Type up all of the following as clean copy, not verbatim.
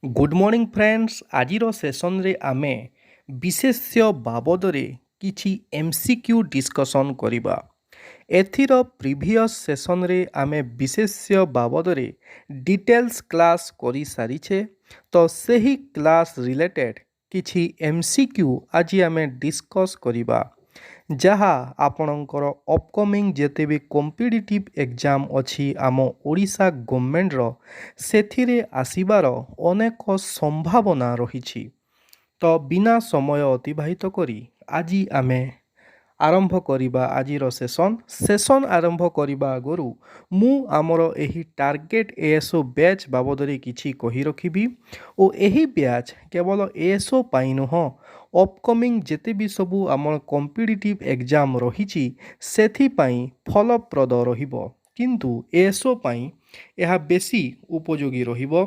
Good morning friends. आजिर session रे आमे विशेष्य बाबदरे किछि एमसीक्यू डिस्कशन करिबा। एथिर प्रीवियस सेसन रे आमे विशेष्य बाबदरे डिटेल्स क्लास करि सारिछे। तो सेही क्लास रिलेटेड किछि एमसीक्यू आज आमे डिस्कस करिबा, जहा आपणकर अपकमिंग जेते भी कॉम्पिटिटिव एग्जाम अछि आम ओडिशा गवर्नमेंट रो सेथिरे आसीबार अनेक संभावना रही। तो बिना समय अतिबाहित करी आज आमे आरंभ करिबा आजिर सेशन आरंभ करिबा आगरु मु आमर एही टार्गेट एएसओ बैच बाबदरे किछि कहि रखिबी। ओ एही बैच केवल एएसओ पाई नुह, अपकमिंग जेते भी सबू आमर कॉम्पिटिटिव एग्जाम रही सेथिपाई फलप्रद रहिबो, किंतु एएसओ पाई यह बेसी उपयोगी रहिबो।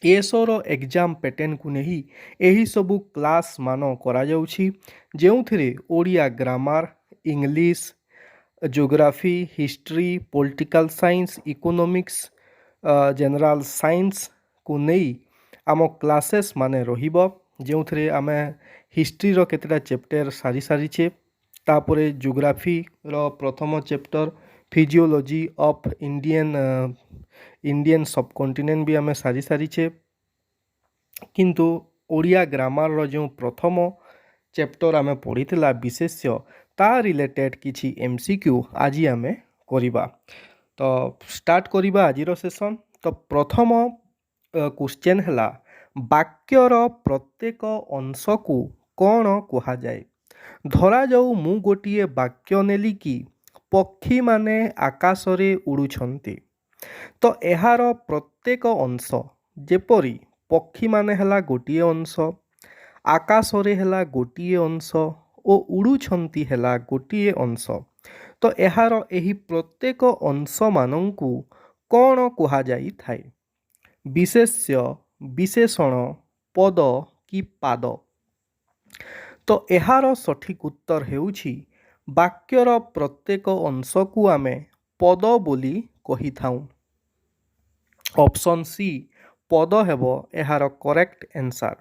एएसओर एग्जाम पैटर्न को नहीं यही सबू क्लास मान करा जाउछि, जेउथिरे Odia grammar, English, geography, history, political science, economics, general science को नहीं आम क्लासेस माने रहिबो, जेउथिरे आमे हिस्ट्री रो केतेटा चैप्टर सारी सारिछे। तापरे ज्योग्राफी रो प्रथम चैप्टर फिजियोलॉजी ऑफ इंडियन सबकंटिनेंट भी आमे सारी सारिछे। किंतु ओडिया ग्रामर रो जो प्रथम चैप्टर आमे पढ़ीथिला विशेष्य ता रिलेटेड किछि एमसीक्यू आज आमे करिबा। तो स्टार्ट करिबा आजिर सेशन। तो प्रथम क्वेश्चन हला, वाक्यर प्रत्येक अंश को कौन कहा जाए। धरा जाऊ मु गोटिए वाक्य नेली कि पक्षी माने आकाश रे उड़ुछंती। तो एहार प्रत्येक अंश जेपरी पक्षी माने हला गोटिए अंश, आकाश रे हला गोटिए अंश ओ उड़ुछंती हला गोटिए अंश। तो एहार एही प्रत्येक अंश मानंकु कौन कहा जाई थाए। विशेष्य, विशेषण, पद कि पाद। तो एहार सठिक उत्तर हेउछि वाक्यर प्रत्येक अंश को आमे पद बोली कहि थाउ। ऑप्शन सी पद हेबो एहार करेक्ट आंसर।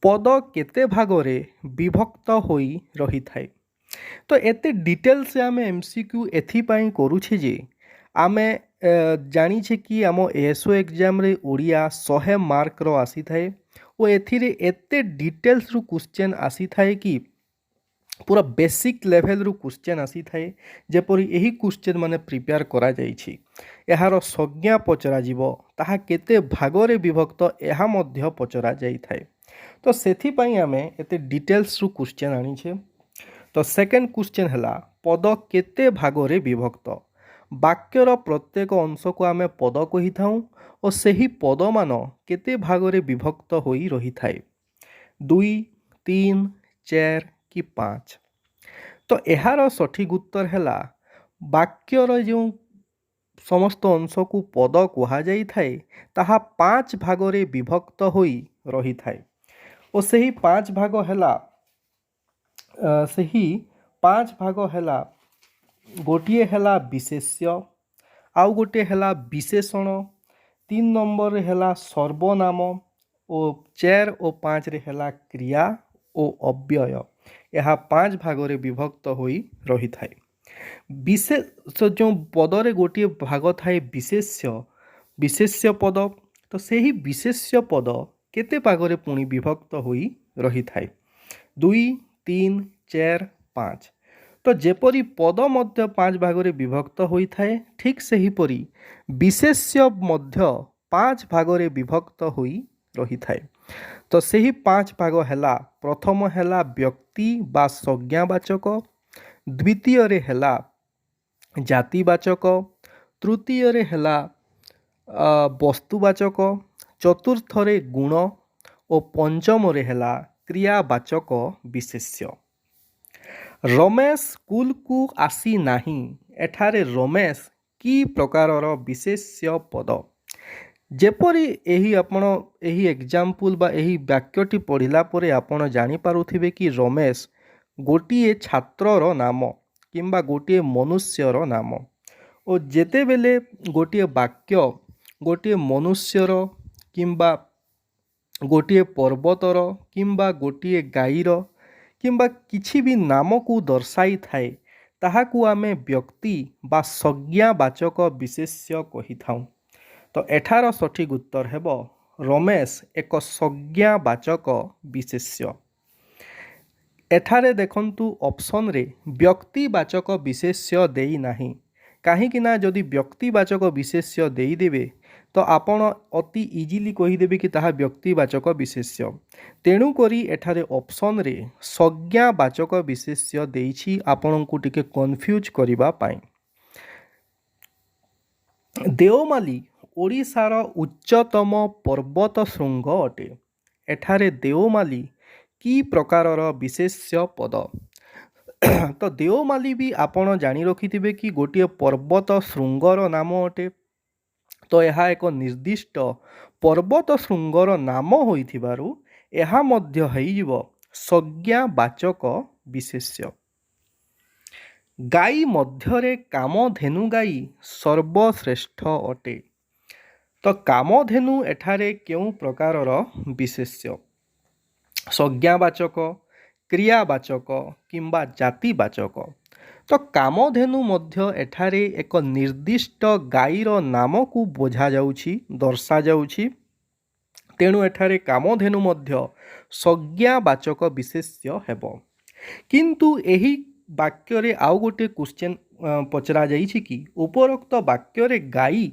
पद केते भागरे विभक्त होई रही थाए। तो एते डिटेल से आमे एमसीक्यू एथिपाई करूछे जे आमे जानिछे कि आम एएसओ एग्जाम रे ओडिया 100 मार्क रो आसी थाए ओ एथिरे एते डिटेल्स रु क्वेश्चन आसी थाए कि पूरा बेसिक लेवल रु क्वेश्चन आसी थाए। जेपरि एही क्वेश्चन माने प्रिपेयर करा जाइछि, एहार संज्ञा पचरा जीवो ताहा केते भागरे विभक्त एहा मध्य पचरा जाई थाए। तो सेथिपाई आमे एते डिटेल्स रु क्वेश्चन आनिछे। तो सेकेंड क्वेश्चन हला, पद केते भागरे विभक्त। वाक्यर प्रत्येक अंश को आमे पद कहि थाउ और सही पद मान केते भागरे विभक्त होई रही थाए, 2, 3, 4 कि 5। तो एहार सठिक उत्तर हला वाक्यर जो समस्त अंश को पद कहा जाई थाए ताहा 5 भागरे विभक्त होई रही थाए और सही 5 भाग हला गोटिए हला विशेष्य, आउ गोटे हला विशेषण, 3 नंबर रे हला सर्वनाम और 4 और 5 रे हला क्रिया और अव्यय। यह 5 भागरे विभक्त होई रही थाए। विशेष जो पदरे गोटे भाग थाए विशेष्य पद। तो सही विशेष्य पद केते भागरे पुणी विभक्त होई रही थाए, 2, 3, 4, 5। तो जेपरी पद मध्य 5 भागरे विभक्त होई थाए, ठीक सही परी विशेष्य मध्य 5 भागरे विभक्त होई रही थाए। तो सही 5 भाग हला, प्रथम हला व्यक्ति बा संज्ञावाचक, द्वितीय रे हला जातिवाचक, तृतीय रे हला वस्तुवाचक, चतुर्थ रे गुण और पंचम रे हला क्रियावाचक विशेष्य। रमेश स्कूल को आसी नाही, एठारे रमेश की प्रकारर विशेष्य पद। जेपरी एही आपण एही एग्जाम्पल बा एही वाक्यटी पढ़िला परे आपण जानि पारुथिबे कि रमेश गोटिए छात्रर नाम किंबा गोटिए मनुष्यर नाम। और जेते बेले गोटिए वाक्य गोटिए मनुष्यर କିମ୍ବା ଗୋଟିଏ ପର୍ବତର କିମ୍ବା ଗୋଟିଏ ଗାଈର କିମ୍ବା କିଛି ବି ନାମକୁ ଦର୍ଶାଇଥାଏ ତାହାକୁ ଆମେ ବ୍ୟକ୍ତି ବା ସଂଜ୍ଞାବାଚକ ବିଶେଷ୍ୟ କହିଥାଉ। ତ ଏଠାର ସଠିକ୍ ଉତ୍ତର ହେବ ରମେଶ ଏକ ସଂଜ୍ଞାବାଚକ ବିଶେଷ୍ୟ। ଏଠାରେ ଦେଖନ୍ତୁ ଅପସନରେ ବ୍ୟକ୍ତିବାଚକ ବିଶେଷ୍ୟ ଦେଇନାହିଁ। କାହିଁକି ନା ଯଦି ବ୍ୟକ୍ତିବାଚକ ବିଶେଷ୍ୟ ଦେଇଦେବେ ତ ଆପଣ ଅତି ଇଜିଲି କହିଦେବେ କି ତାହା ବ୍ୟକ୍ତିବାଚକ ବିଶେଷ୍ୟ। ତେଣୁକରି ଏଠାରେ ଅପସନରେ ସଂଜ୍ଞାବାଚକ ବିଶେଷ୍ୟ ଦେଇଛି ଆପଣଙ୍କୁ ଟିକେ କନଫ୍ୟୁଜ୍ କରିବା ପାଇଁ। ଦେଓମାଳି ଓଡ଼ିଶାର ଉଚ୍ଚତମ ପର୍ବତ ଶୃଙ୍ଗ ଅଟେ। ଏଠାରେ ଦେଓମାଳି କି ପ୍ରକାରର ବିଶେଷ୍ୟ ପଦ? ତ ଦେଓମାଳି ବି ଆପଣ ଜାଣି ରଖିଥିବେ କି ଗୋଟିଏ ପର୍ବତ ଶୃଙ୍ଗର ନାମ ଅଟେ। ତ ଏହା ଏକ ନିର୍ଦ୍ଦିଷ୍ଟ ପର୍ବତ ଶୃଙ୍ଗର ନାମ ହୋଇଥିବାରୁ ଏହା ମଧ୍ୟ ହୋଇଯିବ ସଂଜ୍ଞାବାଚକ ବିଶେଷ୍ୟ। ଗାଈ ମଧ୍ୟରେ କାମଧେନୁ ଗାଈ ସର୍ବଶ୍ରେଷ୍ଠ ଅଟେ। ତ କାମଧେନୁ ଏଠାରେ କେଉଁ ପ୍ରକାରର ବିଶେଷ୍ୟ? ସଂଜ୍ଞାବାଚକ, କ୍ରିୟାବାଚକ କିମ୍ବା ଜାତିବାଚକ? ତ କାମଧେନୁ ମଧ୍ୟ ଏଠାରେ ଏକ ନିର୍ଦ୍ଦିଷ୍ଟ ଗାଈର ନାମକୁ ବୁଝାଯାଉଛି, ଦର୍ଶାଯାଉଛି। ତେଣୁ ଏଠାରେ କାମଧେନୁ ମଧ୍ୟ ସଂଜ୍ଞାବାଚକ ବିଶେଷ୍ୟ ହେବ। କିନ୍ତୁ ଏହି ବାକ୍ୟରେ ଆଉ ଗୋଟିଏ କ୍ୱେଶ୍ଚନ୍ ପଚରାଯାଇଛି କି ଉପରୋକ୍ତ ବାକ୍ୟରେ ଗାଈ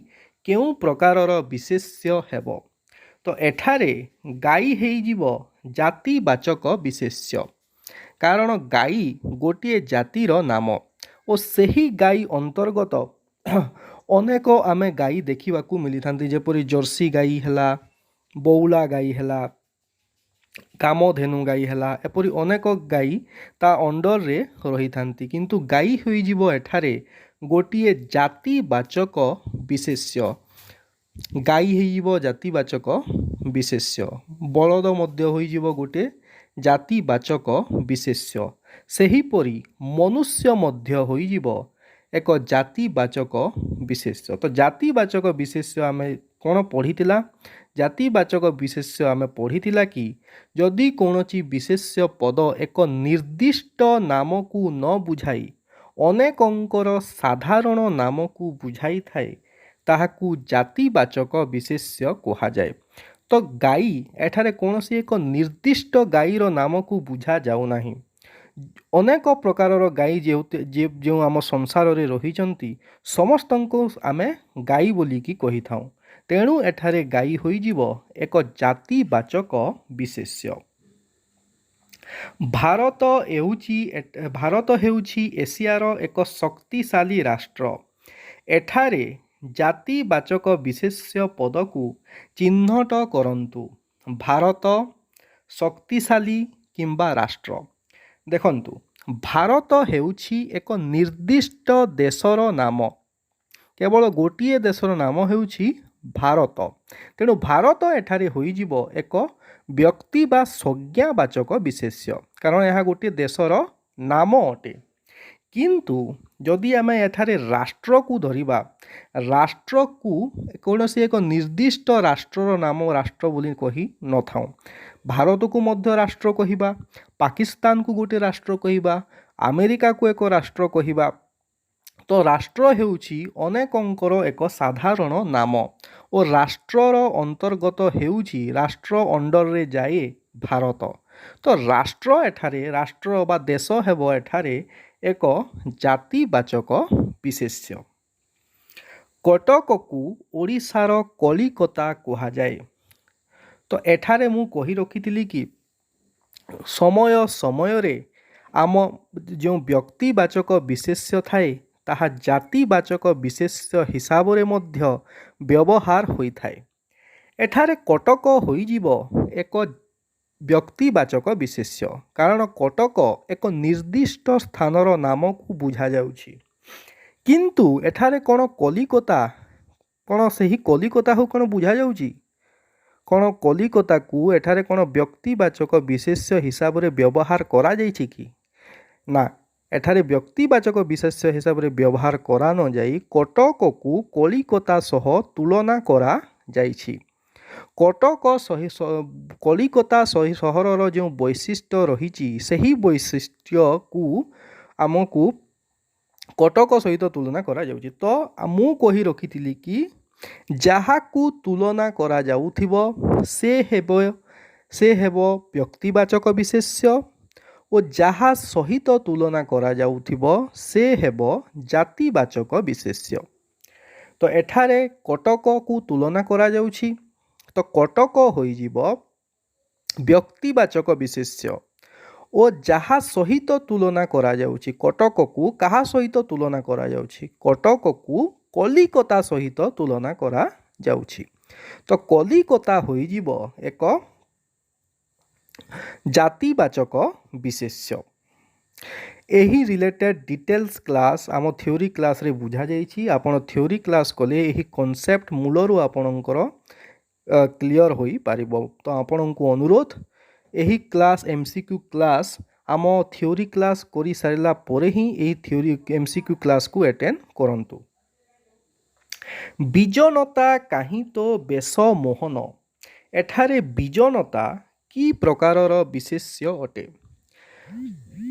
କେଉଁ ପ୍ରକାରର ବିଶେଷ୍ୟ ହେବ? ତ ଏଠାରେ ଗାଈ ହେଇଯିବ ଜାତିବାଚକ ବିଶେଷ୍ୟ। କାରଣ ଗାଈ ଗୋଟିଏ ଜାତିର ନାମ ଓ ସେହି ଗାଈ ଅନ୍ତର୍ଗତ ଅନେକ ଆମେ ଗାଈ ଦେଖିବାକୁ ମିଳିଥାନ୍ତି, ଯେପରି ଜର୍ସି ଗାଈ ହେଲା, ବଉଳା ଗାଈ ହେଲା, କାମଧେନୁ ଗାଈ ହେଲା, ଏପରି ଅନେକ ଗାଈ ତା ଅଣ୍ଡରରେ ରହିଥାନ୍ତି। କିନ୍ତୁ ଗାଈ ହୋଇଯିବ ଏଠାରେ ଗୋଟିଏ ଜାତିବାଚକ ବିଶେଷ୍ୟ। ଗାଈ ହେଇଯିବ ଜାତିବାଚକ ବିଶେଷ୍ୟ। ବଳଦ ମଧ୍ୟ ହୋଇଯିବ ଗୋଟିଏ ଜାତିବାଚକ ବିଶେଷ୍ୟ। ସେହିପରି ମନୁଷ୍ୟ ମଧ୍ୟ ହୋଇଯିବ ଏକ ଜାତିବାଚକ ବିଶେଷ୍ୟ। ତ ଜାତିବାଚକ ବିଶେଷ୍ୟ ଆମେ କ'ଣ ପଢ଼ିଥିଲା? ଜାତିବାଚକ ବିଶେଷ୍ୟ ଆମେ ପଢ଼ିଥିଲା କି ଯଦି କୌଣସି ବିଶେଷ୍ୟ ପଦ ଏକ ନିର୍ଦ୍ଦିଷ୍ଟ ନାମକୁ ନ ବୁଝାଇ ଅନେକଙ୍କର ସାଧାରଣ ନାମକୁ ବୁଝାଇଥାଏ ତାହାକୁ ଜାତିବାଚକ ବିଶେଷ୍ୟ କୁହାଯାଏ। ତ ଗାଈ ଏଠାରେ କୌଣସି ଏକ ନିର୍ଦ୍ଦିଷ୍ଟ ଗାଈର ନାମକୁ ବୁଝାଯାଉନାହିଁ। ଅନେକ ପ୍ରକାରର ଗାଈ ଯେଉଁ ଆମ ସଂସାରରେ ରହିଛନ୍ତି ସମସ୍ତଙ୍କୁ ଆମେ ଗାଈ ବୋଲିକି କହିଥାଉ। ତେଣୁ ଏଠାରେ ଗାଈ ହୋଇଯିବ ଏକ ଜାତିବାଚକ ବିଶେଷ୍ୟ। ଭାରତ ହେଉଛି ଏସିଆର ଏକ ଶକ୍ତିଶାଳୀ ରାଷ୍ଟ୍ର। ଏଠାରେ ଜାତିବାଚକ ବିଶେଷ୍ୟ ପଦକୁ ଚିହ୍ନଟ କରନ୍ତୁ। ଭାରତ, ଶକ୍ତିଶାଳୀ କିମ୍ବା ରାଷ୍ଟ୍ର। ଦେଖନ୍ତୁ ଭାରତ ହେଉଛି ଏକ ନିର୍ଦ୍ଦିଷ୍ଟ ଦେଶର ନାମ। କେବଳ ଗୋଟିଏ ଦେଶର ନାମ ହେଉଛି ଭାରତ। ତେଣୁ ଭାରତ ଏଠାରେ ହୋଇଯିବ ଏକ ବ୍ୟକ୍ତି ବା ସଂଜ୍ଞାବାଚକ ବିଶେଷ୍ୟ, କାରଣ ଏହା ଗୋଟିଏ ଦେଶର ନାମ ଅଟେ। କିନ୍ତୁ ଯଦି ଆମେ ଏଠାରେ ରାଷ୍ଟ୍ରକୁ ଧରିବା, ରାଷ୍ଟ୍ରକୁ କୌଣସି ଏକ ନିର୍ଦ୍ଦିଷ୍ଟ ରାଷ୍ଟ୍ରର ନାମ ରାଷ୍ଟ୍ର ବୋଲି କହି ନଥାଉ। ଭାରତକୁ ମଧ୍ୟ ରାଷ୍ଟ୍ର କହିବା, ପାକିସ୍ତାନକୁ ଗୋଟିଏ ରାଷ୍ଟ୍ର କହିବା, ଆମେରିକାକୁ ଏକ ରାଷ୍ଟ୍ର କହିବା। ତ ରାଷ୍ଟ୍ର ହେଉଛି ଅନେକଙ୍କର ଏକ ସାଧାରଣ ନାମ ଓ ରାଷ୍ଟ୍ରର ଅନ୍ତର୍ଗତ ହେଉଛି ରାଷ୍ଟ୍ର ଅଣ୍ଡରରେ ଯାଏ ଭାରତ। ତ ରାଷ୍ଟ୍ର ଏଠାରେ ରାଷ୍ଟ୍ର ବା ଦେଶ ହେବ ଏଠାରେ ଏକ ଜାତିବାଚକ ବିଶେଷ୍ୟ। କଟକକୁ ଓଡ଼ିଶାର କଲିକତା କୁହାଯାଏ। ତ ଏଠାରେ ମୁଁ କହି ରଖିଥିଲି କି ସମୟ ସମୟରେ ଆମ ଯେଉଁ ବ୍ୟକ୍ତିବାଚକ ବିଶେଷ୍ୟ ଥାଏ ତାହା ଜାତିବାଚକ ବିଶେଷ୍ୟ ହିସାବରେ ମଧ୍ୟ ବ୍ୟବହାର ହୋଇଥାଏ। ଏଠାରେ କଟକ ହୋଇଯିବ ଏକ ବ୍ୟକ୍ତିବାଚକ ବିଶେଷ୍ୟ, କାରଣ କଟକ ଏକ ନିର୍ଦ୍ଦିଷ୍ଟ ସ୍ଥାନର ନାମକୁ ବୁଝାଯାଉଛି। କିନ୍ତୁ ଏଠାରେ କ'ଣ କଲିକତା, କ'ଣ ସେହି କଲିକତାକୁ କ'ଣ ବୁଝାଯାଉଛି? କ'ଣ କଲିକତାକୁ ଏଠାରେ କ'ଣ ବ୍ୟକ୍ତିବାଚକ ବିଶେଷ୍ୟ ହିସାବରେ ବ୍ୟବହାର କରାଯାଇଛି କି? ନା, ଏଠାରେ ବ୍ୟକ୍ତିବାଚକ ବିଶେଷ୍ୟ ହିସାବରେ ବ୍ୟବହାର କରାନଯାଇ କଟକକୁ କଲିକତା ସହ ତୁଳନା କରାଯାଇଛି। କଟକ କଲିକତା ସହରର ଯେଉଁ ବୈଶିଷ୍ଟ୍ୟ ରହିଛି ସେହି ବୈଶିଷ୍ଟ୍ୟକୁ ଆମକୁ କଟକ ସହିତ ତୁଳନା କରାଯାଉଛି। ତ ମୁଁ କହି ରଖିଥିଲି କି ଯାହାକୁ ତୁଳନା କରାଯାଉଥିବ ସେ ହେବ ବ୍ୟକ୍ତିବାଚକ ବିଶେଷ୍ୟ ଓ ଯାହା ସହିତ ତୁଳନା କରାଯାଉଥିବ ସେ ହେବ ଜାତିବାଚକ ବିଶେଷ୍ୟ। ତ ଏଠାରେ କଟକକୁ ତୁଳନା କରାଯାଉଛି, ତ କଟକ ହୋଇଯିବ ବ୍ୟକ୍ତିବାଚକ ବିଶେଷ୍ୟ ଓ ଯାହା ସହିତ ତୁଳନା କରାଯାଉଛି କଟକକୁ କାହା ସହିତ ତୁଳନା କରାଯାଉଛି? କଟକକୁ କଲିକତା ସହିତ ତୁଳନା କରାଯାଉଛି। ତ କଲିକତା ହୋଇଯିବ ଏକ ଜାତିବାଚକ ବିଶେଷ୍ୟ। ଏହି ରିଲେଟେଡ୍ ଡିଟେଲ୍ସ କ୍ଲାସ୍ ଆମ ଥିଓରି କ୍ଲାସ୍ରେ ବୁଝାଯାଇଛି। ଆପଣ ଥିଓରି କ୍ଲାସ୍ କଲେ ଏହି କନସେପ୍ଟ ମୂଳରୁ ଆପଣଙ୍କର କ୍ଲିଅର ହୋଇପାରିବ। ତ ଆପଣଙ୍କୁ ଅନୁରୋଧ ଏହି କ୍ଲାସ୍ MCQ କ୍ଲାସ୍ ଆମ ଥିଓରି କ୍ଲାସ୍ କରିସାରିଲା ପରେ ହିଁ ଏହି ଥିଓରି MCQ କ୍ଲାସ୍କୁ ଆଟେଣ୍ଡ କରନ୍ତୁ। ବିଜନତା କାହିଁ ତ ବେଶ ମୋହନ। ଏଠାରେ ବିଜନତା କି ପ୍ରକାରର ବିଶେଷ୍ୟ ଅଟେ?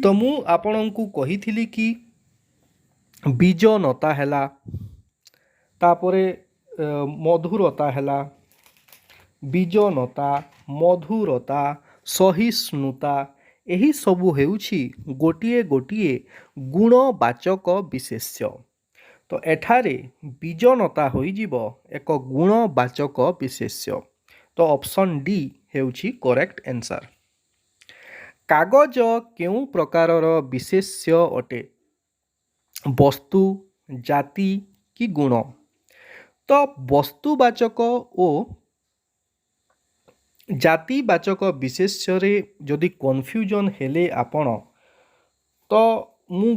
ତ ମୁଁ ଆପଣଙ୍କୁ କହିଥିଲି କି ବିଜନତା ହେଲା, ତାପରେ ମଧୁରତା ହେଲା, ବିଜନତା, ମଧୁରତା, ସହିଷ୍ଣୁତା ଏହିସବୁ ହେଉଛି ଗୋଟିଏ ଗୋଟିଏ ଗୁଣବାଚକ ବିଶେଷ୍ୟ। ତ ଏଠାରେ ବିଜନତା ହୋଇଯିବ ଏକ ଗୁଣବାଚକ ବିଶେଷ୍ୟ। ତ ଅପସନ୍ ଡି ହେଉଛି କରେକ୍ଟ ଆନ୍ସର୍। କାଗଜ କେଉଁ ପ୍ରକାରର ବିଶେଷ୍ୟ ଅଟେ? ବସ୍ତୁ, ଜାତି କି ଗୁଣ? ତ ବସ୍ତୁବାଚକ ଓ ଜାତିବାଚକ ବିଶେଷ୍ୟରେ ଯଦି କନଫ୍ୟୁଜନ୍ ହେଲେ ଆପଣ, ତ ମୁଁ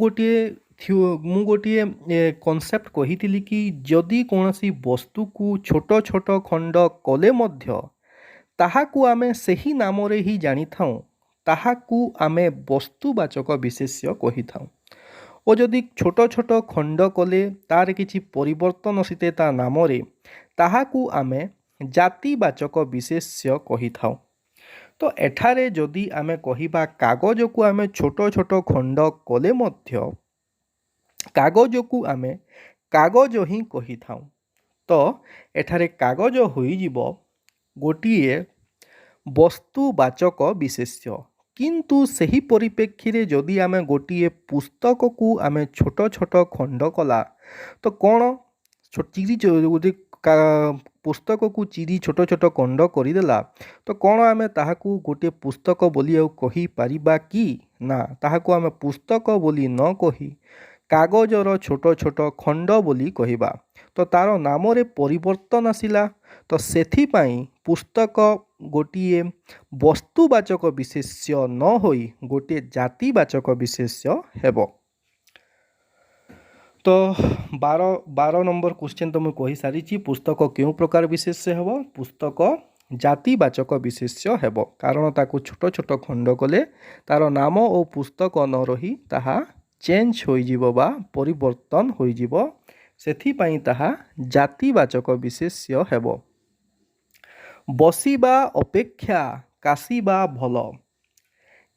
ଗୋଟିଏ କନସେପ୍ଟ କହିଥିଲି କି ଯଦି କୌଣସି ବସ୍ତୁକୁ ଛୋଟ ଛୋଟ ଖଣ୍ଡ କଲେ ମଧ୍ୟ ତାହାକୁ ଆମେ ସେହି ନାମରେ ହିଁ ଜାଣିଥାଉ, ତାହାକୁ ଆମେ ବସ୍ତୁବାଚକ ବିଶେଷ୍ୟ କହିଥାଉ। ଓ ଯଦି ଛୋଟ ଛୋଟ ଖଣ୍ଡ କଲେ ତାର କିଛି ପରିବର୍ତ୍ତନ ଆସିଥାଏ ତା ନାମରେ, ତାହାକୁ ଆମେ ଜାତିବାଚକ ବିଶେଷ୍ୟ କହିଥାଉ। ତ ଏଠାରେ ଯଦି ଆମେ କହିବା କାଗଜକୁ ଆମେ ଛୋଟ ଛୋଟ ଖଣ୍ଡ କଲେ ମଧ୍ୟ କାଗଜକୁ ଆମେ କାଗଜ ହିଁ କହିଥାଉ। ତ ଏଠାରେ କାଗଜ ହୋଇଯିବ ଗୋଟିଏ ବସ୍ତୁବାଚକ ବିଶେଷ୍ୟ। କିନ୍ତୁ ସେହି ପରିପ୍ରେକ୍ଷୀରେ ଯଦି ଆମେ ଗୋଟିଏ ପୁସ୍ତକକୁ ଆମେ ଛୋଟ ଛୋଟ ଖଣ୍ଡ କଲା, ତ କ'ଣ ଯଦି ପୁସ୍ତକକୁ ଚିରି ଛୋଟ ଛୋଟ ଖଣ୍ଡ କରିଦେଲା, ତ କ'ଣ ଆମେ ତାହାକୁ ଗୋଟିଏ ପୁସ୍ତକ ବୋଲି ଆଉ କହିପାରିବା କି? ନା, ତାହାକୁ ଆମେ ପୁସ୍ତକ ବୋଲି ନ କହି କାଗଜର ଛୋଟ ଛୋଟ ଖଣ୍ଡ ବୋଲି କହିବା। ତ ତାର ନାମରେ ପରିବର୍ତ୍ତନ ଆସିଲା, ତ ସେଥିପାଇଁ ପୁସ୍ତକ ଗୋଟିଏ ବସ୍ତୁବାଚକ ବିଶେଷ୍ୟ ନ ହୋଇ ଗୋଟିଏ ଜାତିବାଚକ ବିଶେଷ୍ୟ ହେବ। ତ 12 ନମ୍ବର କ୍ୱେଶ୍ଚିନ୍ ତ ମୁଁ କହିସାରିଛି। ପୁସ୍ତକ କେଉଁ ପ୍ରକାର ବିଶେଷ୍ୟ ହେବ? ପୁସ୍ତକ ଜାତିବାଚକ ବିଶେଷ୍ୟ ହେବ, କାରଣ ତାକୁ ଛୋଟ ଛୋଟ ଖଣ୍ଡ କଲେ ତାର ନାମ ଓ ପୁସ୍ତକ ନ ରହି ତାହା ଚେଞ୍ଜ ହୋଇଯିବ ବା ପରିବର୍ତ୍ତନ ହୋଇଯିବ, ସେଥିପାଇଁ ତାହା ଜାତିବାଚକ ବିଶେଷ୍ୟ ହେବ। ବସିବା ଅପେକ୍ଷା କାଶିବା ଭଲ।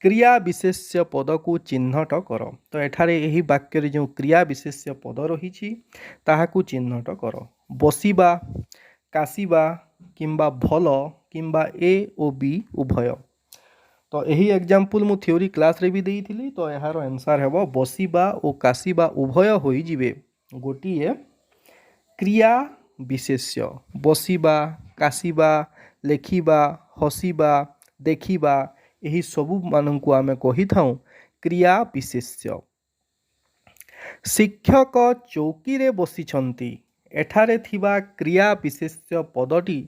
କ୍ରିୟା ବିଶେଷ୍ୟ ପଦକୁ ଚିହ୍ନଟ କର। ତ ଏଠାରେ ଏହି ବାକ୍ୟରେ ଯେଉଁ କ୍ରିୟା ବିଶେଷ୍ୟ ପଦ ରହିଛି ତାହାକୁ ଚିହ୍ନଟ କର। ବସିବା, କାଶିବା କିମ୍ବା ଭଲ କିମ୍ବା ଏ ଓ ବି ଉଭୟ। ତ ଏହି ଏକ୍ଜାମ୍ପଲ୍ ମୁଁ ଥିଓରି କ୍ଲାସ୍ରେ ବି ଦେଇଥିଲି। ତ ଏହାର ଆନ୍ସର୍ ହେବ ବସିବା ଓ କାଶିବା ଉଭୟ ହୋଇଯିବେ ଗୋଟିଏ କ୍ରିୟା ବିଶେଷ୍ୟ। ବସିବା, କାଶିବା, ଲେଖିବା, ହସିବା, ଦେଖିବା ଏହି ସବୁମାନଙ୍କୁ ଆମେ କହିଥାଉ କ୍ରିୟା ବିଶେଷ୍ୟ। ଶିକ୍ଷକ ଚୌକିରେ ବସିଛନ୍ତି। ଏଠାରେ ଥିବା କ୍ରିୟା ବିଶେଷ୍ୟ ପଦଟି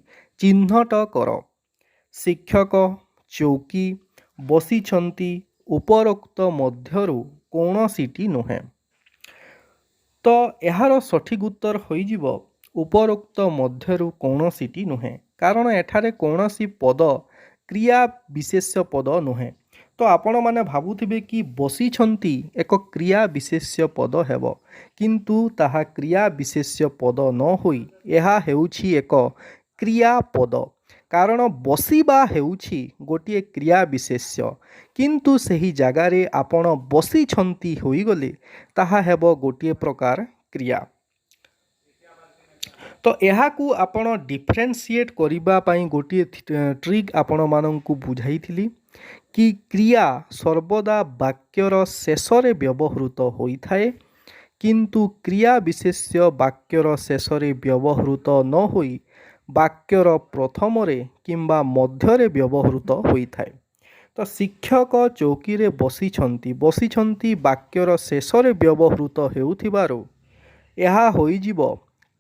ଚିହ୍ନଟ କର। ଶିକ୍ଷକ, ଚୌକି, ବସିଛନ୍ତି ଉପରୋକ୍ତ ମଧ୍ୟରୁ କୌଣସିଟି ନୁହେଁ। ତ ଏହାର ସଠିକ୍ ଉତ୍ତର ହୋଇଯିବ ଉପରୋକ୍ତ ମଧ୍ୟରୁ କୌଣସିଟି ନୁହେଁ, କାରଣ ଏଠାରେ କୌଣସି ପଦ କ୍ରିୟା ବିଶେଷ୍ୟ ପଦ ନୁହେଁ। ତ ଆପଣମାନେ ଭାବୁଥିବେ କି ବସିଛନ୍ତି ଏକ କ୍ରିୟା ବିଶେଷ୍ୟ ପଦ ହେବ, କିନ୍ତୁ ତାହା କ୍ରିୟା ବିଶେଷ୍ୟ ପଦ ନ ହୋଇ ଏହା ହେଉଛି ଏକ କ୍ରିୟାପଦ। କାରଣ ବସିବା ହେଉଛି ଗୋଟିଏ କ୍ରିୟା ବିଶେଷ୍ୟ, କିନ୍ତୁ ସେହି ଜାଗାରେ ଆପଣ ବସିଛନ୍ତି ହୋଇଗଲେ ତାହା ହେବ ଗୋଟିଏ ପ୍ରକାର କ୍ରିୟା। ତ ଏହାକୁ ଆପଣ ଡିଫରେନ୍ସିଏଟ୍ କରିବା ପାଇଁ ଗୋଟିଏ ଟ୍ରିକ୍ ଆପଣମାନଙ୍କୁ ବୁଝାଇଥିଲି କି କ୍ରିୟା ସର୍ବଦା ବାକ୍ୟର ଶେଷରେ ବ୍ୟବହୃତ ହୋଇଥାଏ, କିନ୍ତୁ କ୍ରିୟା ବିଶେଷ୍ୟ ବାକ୍ୟର ଶେଷରେ ବ୍ୟବହୃତ ନ ହୋଇ ବାକ୍ୟର ପ୍ରଥମରେ କିମ୍ବା ମଧ୍ୟରେ ବ୍ୟବହୃତ ହୋଇଥାଏ। ତ ଶିକ୍ଷକ ଚୌକିରେ ବସିଛନ୍ତି ବାକ୍ୟର ଶେଷରେ ବ୍ୟବହୃତ ହେଉଥିବାରୁ ଏହା ହୋଇଯିବ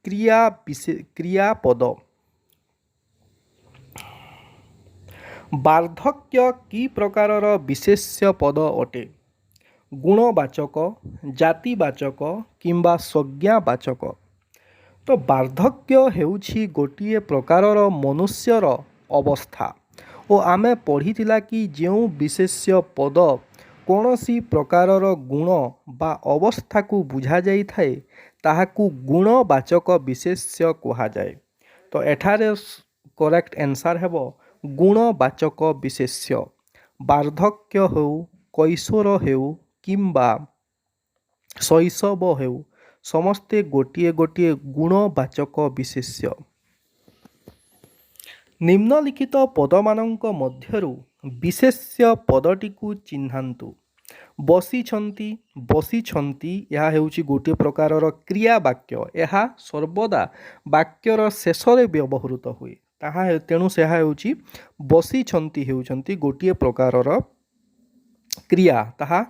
କ୍ରିୟାପଦ। ବାର୍ଦ୍ଧକ୍ୟ କି ପ୍ରକାରର ବିଶେଷ୍ୟ ପଦ ଅଟେ? ଗୁଣବାଚକ, ଜାତିବାଚକ କିମ୍ବା ସଂଜ୍ଞାବାଚକ? ତ ବାର୍ଦ୍ଧକ୍ୟ ହେଉଛି ଗୋଟିଏ ପ୍ରକାରର ମନୁଷ୍ୟର ଅବସ୍ଥା ଓ ଆମେ ପଢ଼ିଥିଲା କି ଯେଉଁ ବିଶେଷ୍ୟ ପଦ କୌଣସି ପ୍ରକାରର ଗୁଣ ବା ଅବସ୍ଥାକୁ ବୁଝାଯାଇଥାଏ ତାହାକୁ ଗୁଣବାଚକ ବିଶେଷ୍ୟ କୁହାଯାଏ। ତ ଏଠାରେ କରେକ୍ଟ ଆନ୍ସର୍ ହେବ ଗୁଣବାଚକ ବିଶେଷ୍ୟ। ବାର୍ଦ୍ଧକ୍ୟ ହେଉ, କୈଶୋର ହେଉ କିମ୍ବା ଶୈଶବ ହେଉ, ସମସ୍ତେ ଗୋଟିଏ ଗୋଟିଏ ଗୁଣବାଚକ ବିଶେଷ୍ୟ। ନିମ୍ନଲିଖିତ ପଦମାନଙ୍କ ମଧ୍ୟରୁ ବିଶେଷ୍ୟ ପଦଟିକୁ ଚିହ୍ନନ୍ତୁ। ବସିଛନ୍ତି ଏହା ହେଉଛି ଗୋଟିଏ ପ୍ରକାରର କ୍ରିୟା ବାକ୍ୟ। ଏହା ସର୍ବଦା ବାକ୍ୟର ଶେଷରେ ବ୍ୟବହୃତ ହୁଏ। ତେଣୁ ସେ ହେଉଛି ବସିଛନ୍ତି ହେଉଛନ୍ତି ଗୋଟିଏ ପ୍ରକାରର କ୍ରିୟା, ତାହା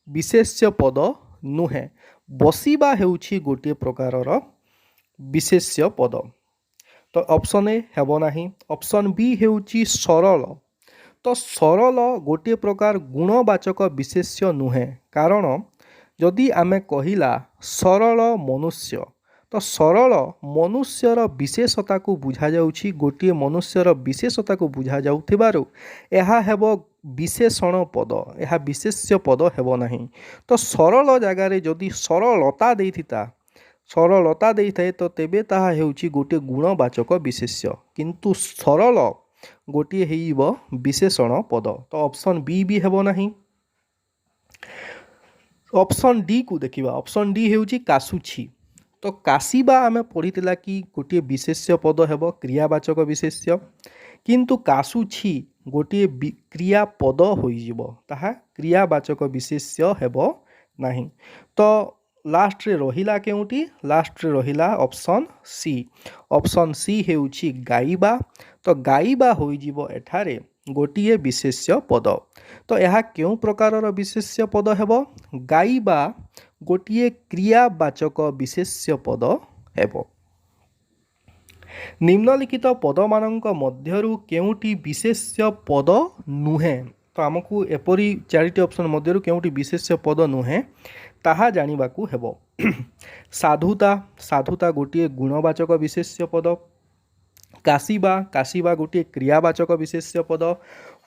ବିଶେଷ୍ୟ ପଦ ନୁହେଁ। ବସିବା ହେଉଛି ଗୋଟିଏ ପ୍ରକାରର ବିଶେଷ୍ୟ ପଦ। ତ ଅପସନ୍ ଏ ହେବ ନାହିଁ। ଅପସନ୍ ବି ହେଉଛି ସରଳ। ତ ସରଳ ଗୋଟିଏ ପ୍ରକାର ଗୁଣବାଚକ ବିଶେଷ୍ୟ ନୁହେଁ, କାରଣ ଯଦି ଆମେ କହିଲା ସରଳ ମନୁଷ୍ୟ, ତ ସରଳ ମନୁଷ୍ୟର ବିଶେଷତାକୁ ବୁଝାଯାଉଛି। ଗୋଟିଏ ମନୁଷ୍ୟର ବିଶେଷତାକୁ ବୁଝାଯାଉଥିବାରୁ ଏହା ହେବ ବିଶେଷଣ ପଦ, ଏହା ବିଶେଷ୍ୟ ପଦ ହେବ ନାହିଁ। ତ ସରଳ ଜାଗାରେ ଯଦି ସରଳତା ଦେଇଥାଏ ତ ତେବେ ତାହା ହେଉଛି ଗୋଟିଏ ଗୁଣବାଚକ ବିଶେଷ୍ୟ, କିନ୍ତୁ ସରଳ ଗୋଟିଏ ହେଇଯିବ ବିଶେଷଣ ପଦ। ତ ଅପସନ୍ ବି ହେବ ନାହିଁ। ଅପସନ୍ ଡି କୁ ଦେଖିବା। ଅପସନ୍ ଡି ହେଉଛି କାଶୁଛି। ତ କାଶିବା ଆମେ ପଢ଼ିଥିଲା କି ଗୋଟିଏ ବିଶେଷ୍ୟ ପଦ ହେବ, କ୍ରିୟାବାଚକ ବିଶେଷ୍ୟ, କିନ୍ତୁ କାଶୁଛି ଗୋଟିଏ କ୍ରିୟାପଦ ହୋଇଯିବ, ତାହା କ୍ରିୟାବାଚକ ବିଶେଷ୍ୟ ହେବ ନାହିଁ। ତ ଲାଷ୍ଟରେ ରହିଲା କେଉଁଠି? ଲାଷ୍ଟରେ ରହିଲା ଅପସନ୍ ସି। ଅପସନ୍ ସି ହେଉଛି ଗାଇବା। ତ ଗାଇବା ହୋଇଯିବ ଏଠାରେ ଗୋଟିଏ ବିଶେଷ୍ୟ ପଦ। ତ ଏହା କେଉଁ ପ୍ରକାରର ବିଶେଷ୍ୟ ପଦ ହେବ? ଗାଇବା ଗୋଟିଏ କ୍ରିୟାବାଚକ ବିଶେଷ୍ୟ ପଦ ହେବ। ନିମ୍ନଲିଖିତ ପଦମାନଙ୍କ ମଧ୍ୟରୁ କେଉଁଟି ବିଶେଷ୍ୟ ପଦ ନୁହେଁ? ତ ଆମକୁ ଏପରି ଚାରିଟି ଅପସନ୍ ମଧ୍ୟରୁ କେଉଁଟି ବିଶେଷ୍ୟ ପଦ ନୁହେଁ ତାହା ଜାଣିବାକୁ ହେବ। ସାଧୁତା ଗୋଟିଏ ଗୁଣବାଚକ ବିଶେଷ୍ୟ ପଦ। କାଶିବା ଗୋଟିଏ କ୍ରିୟାବାଚକ ବିଶେଷ୍ୟ ପଦ।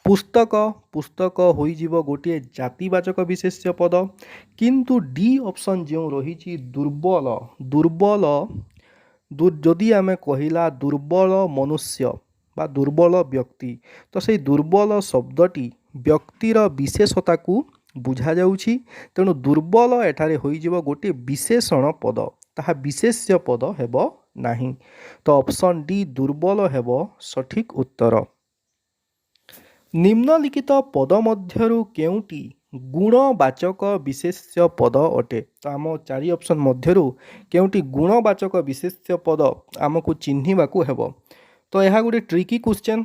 ପୁସ୍ତକ ହୋଇଯିବ ଗୋଟିଏ ଜାତିବାଚକ ବିଶେଷ୍ୟ ପଦ। କିନ୍ତୁ ଡି ଅପସନ୍ ଯେଉଁ ରହିଛି ଦୁର୍ବଳ, ଯଦି ଆମେ କହିଲା ଦୁର୍ବଳ ମନୁଷ୍ୟ ବା ଦୁର୍ବଳ ବ୍ୟକ୍ତି, ତ ସେଇ ଦୁର୍ବଳ ଶବ୍ଦଟି ବ୍ୟକ୍ତିର ବିଶେଷତାକୁ ବୁଝାଯାଉଛି। ତେଣୁ ଦୁର୍ବଳ ଏଠାରେ ହୋଇଯିବ ଗୋଟିଏ ବିଶେଷଣ ପଦ, ତାହା ବିଶେଷ୍ୟ ପଦ ହେବ ନାହିଁ। ତ ଅପସନ୍ ଡି ଦୁର୍ବଳ ହେବ ସଠିକ୍ ଉତ୍ତର। ନିମ୍ନଲିଖିତ ପଦ ମଧ୍ୟରୁ କେଉଁଟି ଗୁଣବାଚକ ବିଶେଷ୍ୟ ପଦ ଅଟେ? ତ ଆମ ଚାରି ଅପସନ୍ ମଧ୍ୟରୁ କେଉଁଟି ଗୁଣବାଚକ ବିଶେଷ୍ୟ ପଦ ଆମକୁ ଚିହ୍ନିବାକୁ ହେବ। ତ ଏହା ଗୋଟେ ଟ୍ରିକି କ୍ୱେଶ୍ଚନ୍।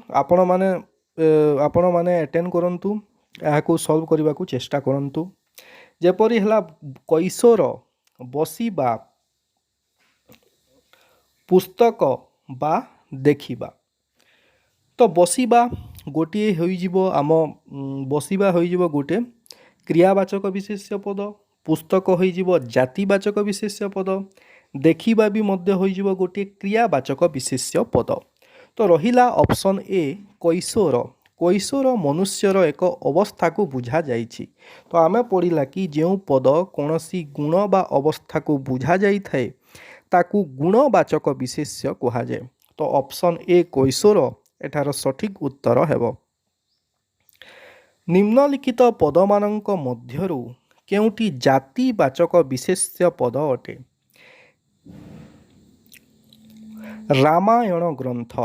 ଆପଣମାନେ ଆଟେଣ୍ଡ କରନ୍ତୁ, ଏହାକୁ ସଲ୍ଭ କରିବାକୁ ଚେଷ୍ଟା କରନ୍ତୁ। ଯେପରି ହେଲା କୈଶୋର, ବସିବା, ପୁସ୍ତକ ବା ଦେଖିବା। ତ ବସିବା ହୋଇଯିବ ଗୋଟିଏ କ୍ରିୟାବାଚକ ବିଶେଷ୍ୟ ପଦ। ପୁସ୍ତକ ହୋଇଯିବ ଜାତିବାଚକ ବିଶେଷ୍ୟ ପଦ। ଦେଖିବା ବି ମଧ୍ୟ ହୋଇଯିବ ଗୋଟିଏ କ୍ରିୟାବାଚକ ବିଶେଷ୍ୟ ପଦ। ତ ରହିଲା ଅପସନ୍ ଏ କୈଶୋର ମନୁଷ୍ୟର ଏକ ଅବସ୍ଥାକୁ ବୁଝାଯାଇଛି। ତ ଆମେ ପଢ଼ିଲା କି ଯେଉଁ ପଦ କୌଣସି ଗୁଣ ବା ଅବସ୍ଥାକୁ ବୁଝାଯାଇଥାଏ ତାକୁ ଗୁଣବାଚକ ବିଶେଷ୍ୟ କୁହାଯାଏ। ତ ଅପସନ୍ ଏ କୈଶୋର एठार सठिक उत्तर हेब। निम्नलिखित पदमानंक मध्यरु केउंटी जातिवाचक विशेष्य पद अटे? रामायण ग्रंथ।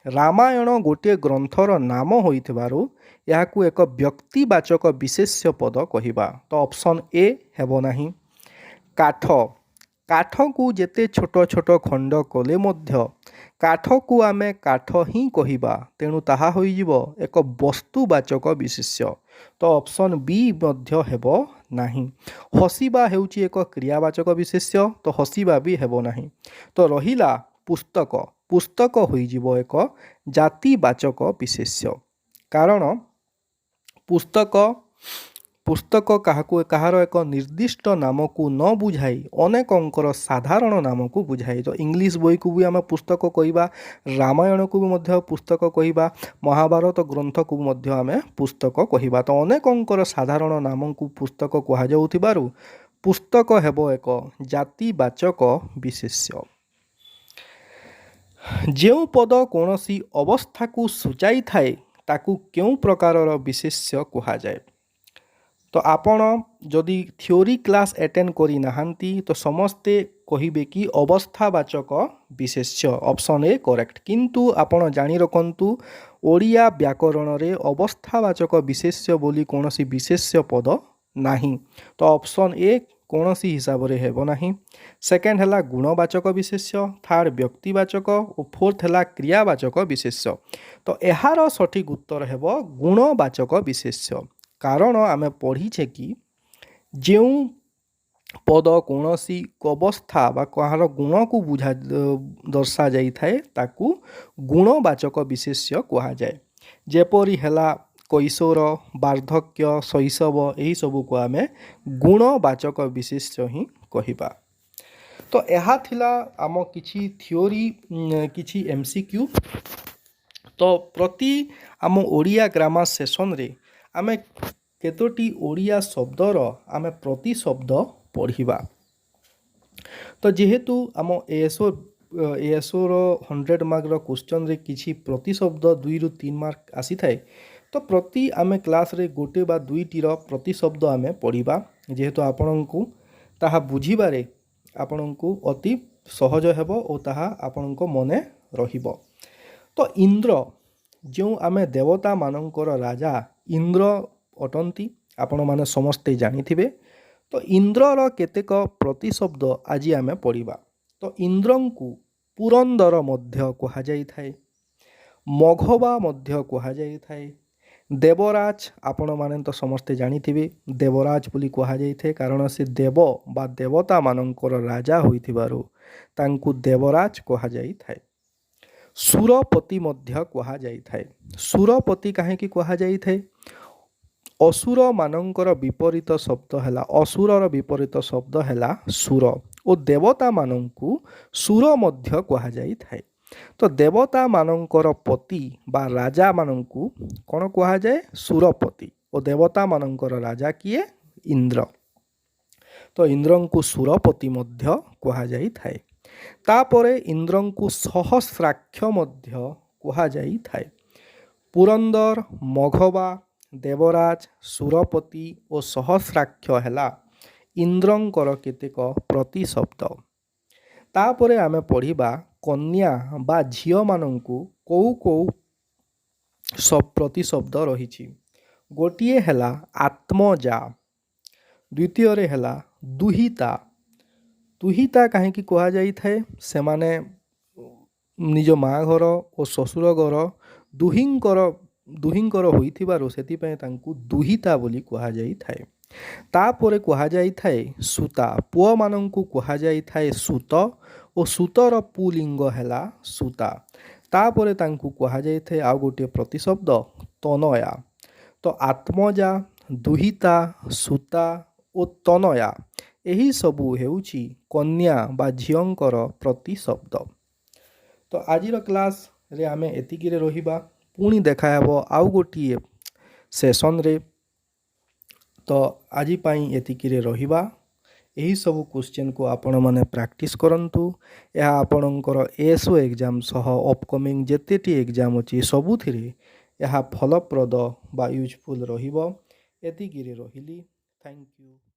रामायण गोटे ग्रंथर नाम होइथिबारु याकू एक व्यक्तिवाचक विशेष्य पद कहिबा। तो ऑप्शन ए हेबो नाही। काठ। काठ को जेते छोट छोट खंड कले मध्य काठ को आमे काठ ही कहिबा, तेणु ताहा होइजिबो एक वस्तुवाचक विशेष्य। तो ऑप्शन बी मध्य हेबो नाही। हसिबा हेउची एक क्रियावाचक विशेष्य, तो हसिबा भी हेबो नाही। तो रहिला पुस्तक। पुस्तक होइजिबो एक जातिवाचक विशेष्य, कारण पुस्तक पुस्तक कहार एक निर्दिष्ट नाम को न बुझाई अनेकंकर साधारण नाम को बुझाए। तो इंग्लिश बही को भी आम पुस्तक कहवा, रामायण को भी मध्य पुस्तक कहवा, महाभारत ग्रंथ को मध्य आम पुस्तक कहवा। तो अनेकंकर साधारण नाम को पुस्तक कहुथिबारु पुस्तक हेबो एक जातिवाचक विशेष्य। जेउ पद कोनोसी अवस्था को सूचाई थाए ताकू केउ प्रकारर विशेष्य कहा जाए। तो आपण जदि थ्योरी क्लास अटेंड करी नाहंती तो समस्ते कहिबे कि अवस्थावाचक विशेष्य, ऑप्शन ए करेक्ट। किंतु आपण जानी रखंतु ओडिया व्याकरण रे अवस्थावाचक विशेष्य बोली कोनोसी विशेष्य पद नाही। तो ऑप्शन ए कोनोसी हिसाब रे हेबो नाही। सेकेंड हैला गुणवाचक विशेष्य, थर्ड व्यक्तिवाचक और फोर्थ हैला क्रियावाचक विशेष्य। तो एहार सठिक उत्तर हेबो गुणवाचक विशेष्य, कारण आमे पढ़ीछे कि जेउ पद कोनोसी अवस्था बा कहार गुण को बुझा दर्शा जाई थाए ताकू गुणवाचक विशेष्य कहा जाए। जेपरि हेला कैशोर, वार्धक्य, शैशव यही सबू को आमे गुणवाचक विशेष्य ही कहिबा। तो यह थिला आम किछि थ्योरी किछि एमसीक्यू। तो प्रति आम ओडिया ग्रामर सेशन रे आमे केतोटी ओडिया शब्दर आमे प्रति शब्द पढ़िबा। तो जेहेतु आम एएसओ रो 100 मार्क रो क्वेश्चन रे किछि प्रति शब्द 2 रु 3 मार्क आसी थाए। तो प्रति आमे क्लास रे गोटे बा दुईटी रो प्रति शब्द आमे पढ़िबा, जेहेतु आपनंकु ताहा बुझिबारे आपनंकु अति सहज हेबो और ताहा आपनंको मने रहिबो। तो इंद्र जो आमे देवता मानंकर राजा इंद्र अटंती आपण माने समस्ते जानिथिबे। तो इंद्रर केतेक प्रतिशब्द आज आमे पढ़िबा। तो इंद्रंकु पुरंदर मध्य कहा जाई थाए, मघवा मध्य कहा जाई थाए, देवराज आपण माने तो समस्ते जानिथिबे देवराज बोली कहा जाई थाए, कारण से देव बा देवता मानंकर राजा होइथिबारु तांकु देवराज कहा जाई थाए। सुरपति मध्य कहा जाई थाए। सुरपति काहेकि कहा जाई थाए? असुर मानंकर विपरीत शब्द हैला, असुरर विपरीत शब्द हैला सुर, और देवता मानंकु सुर मध्य कहा जाई थाए। तो देवता मानंकर पति बा राजा मानंकु कौन कहा जाए? सुरपति, और देवता मानंकर राजा किए? इंद्र। तो इंद्रंकु सुरपति मध्य कहा जाई थाए। तापरे इंद्रंकु सहस्राक्ष मध्य कहा जाई थाए। पुरंदर, मघवा, देवराज, सुरपति और सहस्राक्ष हैला इंद्रंकर केतेक प्रतिशब्द। तापरे आमे पढ़िबा कन्या बा झियो मानंकु कोउ कोउ सब प्रतिशब्द रहिछि। गोटिए हैला आत्मजा, द्वितीय रे हैला दुहिता। दुहिता काहेकि कहा जाई थाए? सेमाने निज माँ घर और ससुर घर दुहिंकर होइथिबारु सेतिपय तांकु दुहिता बोली कहा जाई थाए। तापरे कहा जाई थाए सुता, पुओ मानंकु कहा जाई थाए सुत, और सुतर पुलिंग हैला सुता। तापरे तांकु कहा जाई थाए आ गोटे प्रतिशब्द तनया। तो आत्मजा, दुहिता, सुता और तनया यही सबू हेउची कन्या बा झियंकर प्रतिशब्द। तो आजिर क्लास रे आमे एतिकी रे रहिबा, पुणी देखा हेबो आउ गोटिए सेशन रे। तो आजि पाई एतिकी रे रहिबा। ଏହି ସବୁ କ୍ୱେଶ୍ଚିନ୍କୁ ଆପଣମାନେ ପ୍ରାକ୍ଟିସ୍ କରନ୍ତୁ। ଏହା ଆପଣଙ୍କର ଏସ୍ଓ ଏକ୍ଜାମ୍ ସହ ଅପକମିଂ ଯେତେଟି ଏକ୍ଜାମ୍ ଅଛି ସବୁଥିରେ ଏହା ଫଳପ୍ରଦ ବା ୟୁଜଫୁଲ୍ ରହିବ। ଏତିକିରେ ରହିଲି। Thank you.